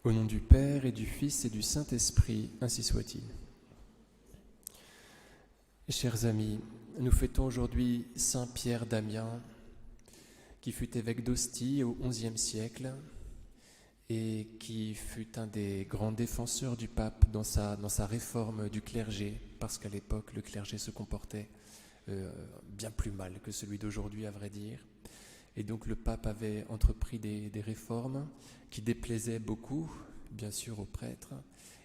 Au nom du Père et du Fils et du Saint-Esprit, ainsi soit-il. Chers amis, nous fêtons aujourd'hui Saint Pierre d'Amiens, qui fut évêque d'Ostie au XIe siècle et qui fut un des grands défenseurs du pape dans sa réforme du clergé, parce qu'à l'époque, le clergé se comportait bien plus mal que celui d'aujourd'hui, à vrai dire. Et donc le pape avait entrepris des réformes qui déplaisaient beaucoup, bien sûr aux prêtres,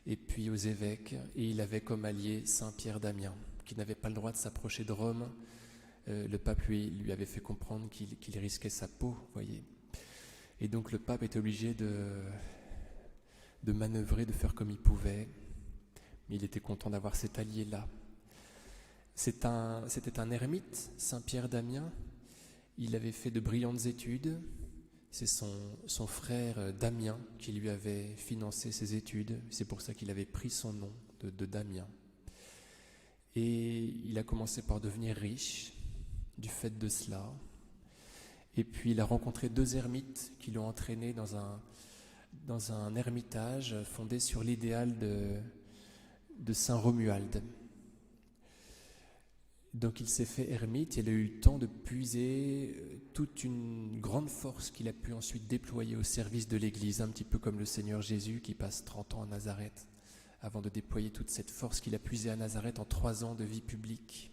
et puis aux évêques. Et il avait comme allié Saint Pierre d'Amiens, qui n'avait pas le droit de s'approcher de Rome. Le pape lui avait fait comprendre qu'il risquait sa peau, voyez. Et donc le pape était obligé de manœuvrer, de faire comme il pouvait. Mais il était content d'avoir cet allié-là. C'était un ermite, Saint Pierre d'Amiens. Il avait fait de brillantes études. C'est son frère Damien qui lui avait financé ses études. C'est pour ça qu'il avait pris son nom de Damien. Et il a commencé par devenir riche du fait de cela. Et puis il a rencontré deux ermites qui l'ont entraîné dans un ermitage fondé sur l'idéal de Saint Romuald. Donc il s'est fait ermite, il a eu le temps de puiser toute une grande force qu'il a pu ensuite déployer au service de l'Église, un petit peu comme le Seigneur Jésus qui passe 30 ans à Nazareth, avant de déployer toute cette force qu'il a puisée à Nazareth en 3 ans de vie publique.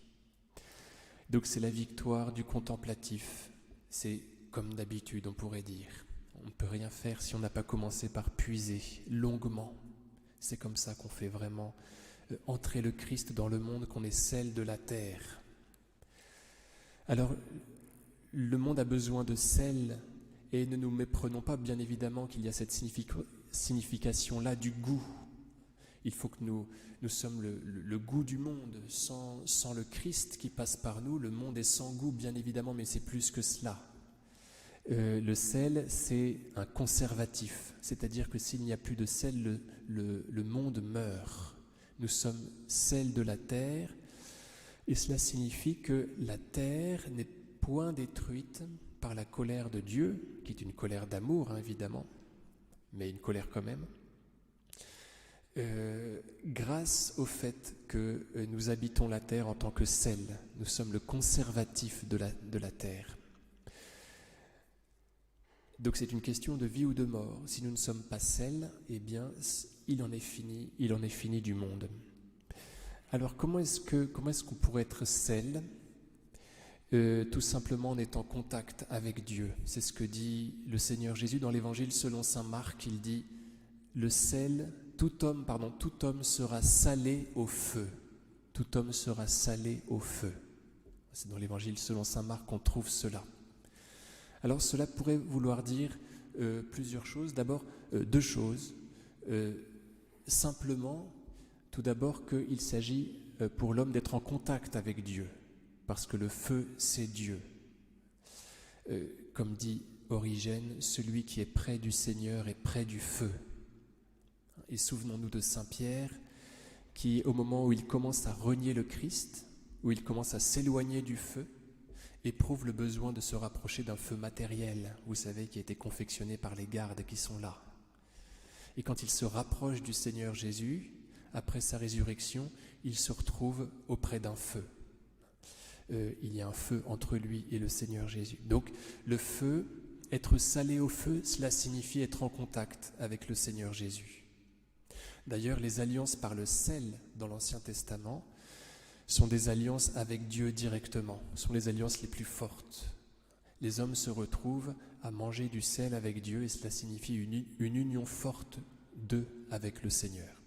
Donc c'est la victoire du contemplatif, c'est comme d'habitude on pourrait dire. On ne peut rien faire si on n'a pas commencé par puiser longuement. C'est comme ça qu'on fait vraiment entrer le Christ dans le monde, qu'on est sel de la terre. Alors, le monde a besoin de sel, et ne nous méprenons pas, bien évidemment, qu'il y a cette signification-là du goût. Il faut que nous sommes le goût du monde. Sans le Christ qui passe par nous, le monde est sans goût, bien évidemment, mais c'est plus que cela. Le sel, c'est un conservatif, c'est-à-dire que s'il n'y a plus de sel, le monde meurt. Nous sommes sel de la terre, et cela signifie que la terre n'est point détruite par la colère de Dieu, qui est une colère d'amour, évidemment, mais une colère quand même, grâce au fait que nous habitons la terre en tant que sel. Nous sommes le conservatif de la terre. Donc c'est une question de vie ou de mort. Si nous ne sommes pas sel, eh bien, il en est fini du monde. Alors comment est-ce qu'on pourrait être sel ? Tout simplement en étant en contact avec Dieu. C'est ce que dit le Seigneur Jésus dans l'Évangile selon saint Marc. Il dit le sel, tout homme sera salé au feu. Tout homme sera salé au feu. C'est dans l'Évangile selon saint Marc qu'on trouve cela. Alors cela pourrait vouloir dire plusieurs choses. D'abord, 2 choses. Simplement, tout d'abord qu'il s'agit pour l'homme d'être en contact avec Dieu, parce que le feu, c'est Dieu. Comme dit Origène, celui qui est près du Seigneur est près du feu. Et souvenons-nous de Saint Pierre, qui, au moment où il commence à renier le Christ, où il commence à s'éloigner du feu, éprouve le besoin de se rapprocher d'un feu matériel, vous savez, qui a été confectionné par les gardes qui sont là. Et quand il se rapproche du Seigneur Jésus, après sa résurrection, il se retrouve auprès d'un feu. Il y a un feu entre lui et le Seigneur Jésus. Donc le feu, être salé au feu, cela signifie être en contact avec le Seigneur Jésus. D'ailleurs, les alliances par le sel dans l'Ancien Testament sont des alliances avec Dieu directement, sont les alliances les plus fortes. Les hommes se retrouvent à manger du sel avec Dieu et cela signifie une union forte d'eux avec le Seigneur.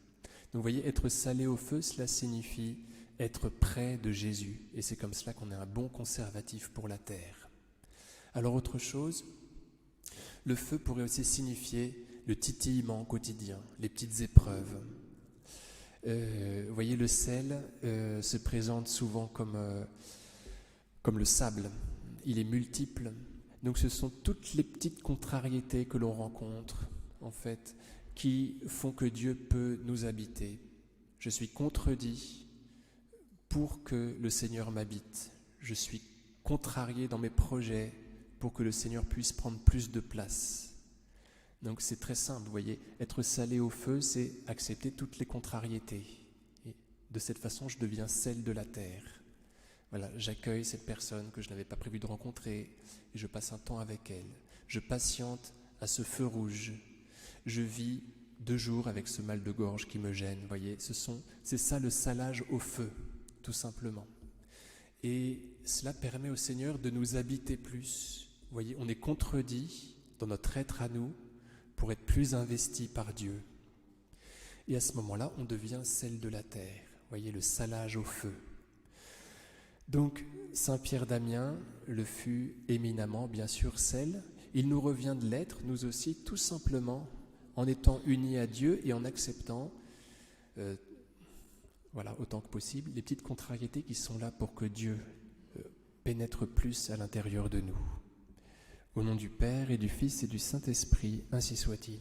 Donc vous voyez, être salé au feu, cela signifie être près de Jésus et c'est comme cela qu'on est un bon conservatif pour la terre. Alors autre chose, le feu pourrait aussi signifier le titillement quotidien, les petites épreuves. Vous voyez, le sel se présente souvent comme le sable. Il est multiple. Donc ce sont toutes les petites contrariétés que l'on rencontre, en fait, qui font que Dieu peut nous habiter. Je suis contredit pour que le Seigneur m'habite. Je suis contrarié dans mes projets pour que le Seigneur puisse prendre plus de place. Donc c'est très simple, vous voyez, être salé au feu, c'est accepter toutes les contrariétés. Et de cette façon, je deviens sel de la terre. Voilà, j'accueille cette personne que je n'avais pas prévu de rencontrer et je passe un temps avec elle. Je patiente à ce feu rouge. Je vis 2 jours avec ce mal de gorge qui me gêne, vous voyez, c'est ça le salage au feu, tout simplement. Et cela permet au Seigneur de nous habiter plus. Vous voyez, on est contredit dans notre être à nous pour être plus investi par Dieu. Et à ce moment-là, on devient sel de la terre. Vous voyez, le salage au feu. Donc, Saint Pierre d'Amiens le fut éminemment, bien sûr, sel. Il nous revient de l'être, nous aussi, tout simplement, en étant unis à Dieu et en acceptant, autant que possible, les petites contrariétés qui sont là pour que Dieu pénètre plus à l'intérieur de nous. Au nom du Père et du Fils et du Saint-Esprit, ainsi soit-il.